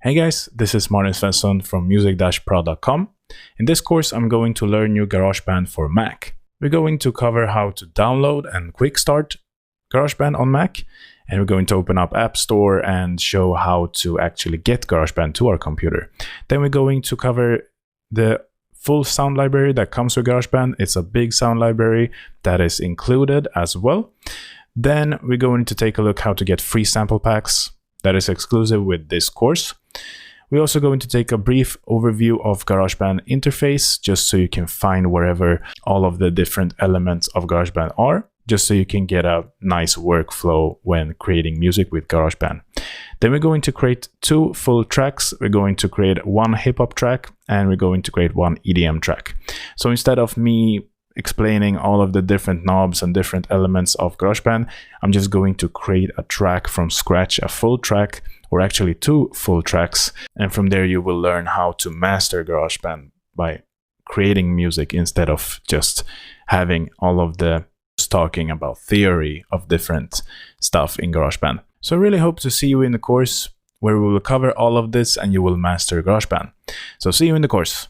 Hey guys, this is Martin Svensson from music-pro.com. In this course, I'm going to learn you GarageBand for Mac. We're going to cover how to download and quick start GarageBand on Mac, and we're going to open up App Store and show how to actually get GarageBand to our computer. Then we're going to cover the full sound library that comes with GarageBand. It's a big sound library that is included as well. Then we're going to take a look how to get free sample packs that is exclusive with this course. We're also going to take a brief overview of GarageBand interface, just so you can find wherever all of the different elements of GarageBand are, just so you can get a nice workflow when creating music with GarageBand. Then we're going to create 2 full tracks. We're going to create 1 hip-hop track and we're going to create 1 EDM track. So instead of me explaining all of the different knobs and different elements of GarageBand, I'm just going to create a track from scratch, a full track, or actually 2 full tracks. And from there you will learn how to master GarageBand by creating music instead of just having all of the talking about theory of different stuff in GarageBand. So I really hope to see you in the course where we will cover all of this and you will master GarageBand. So see you in the course.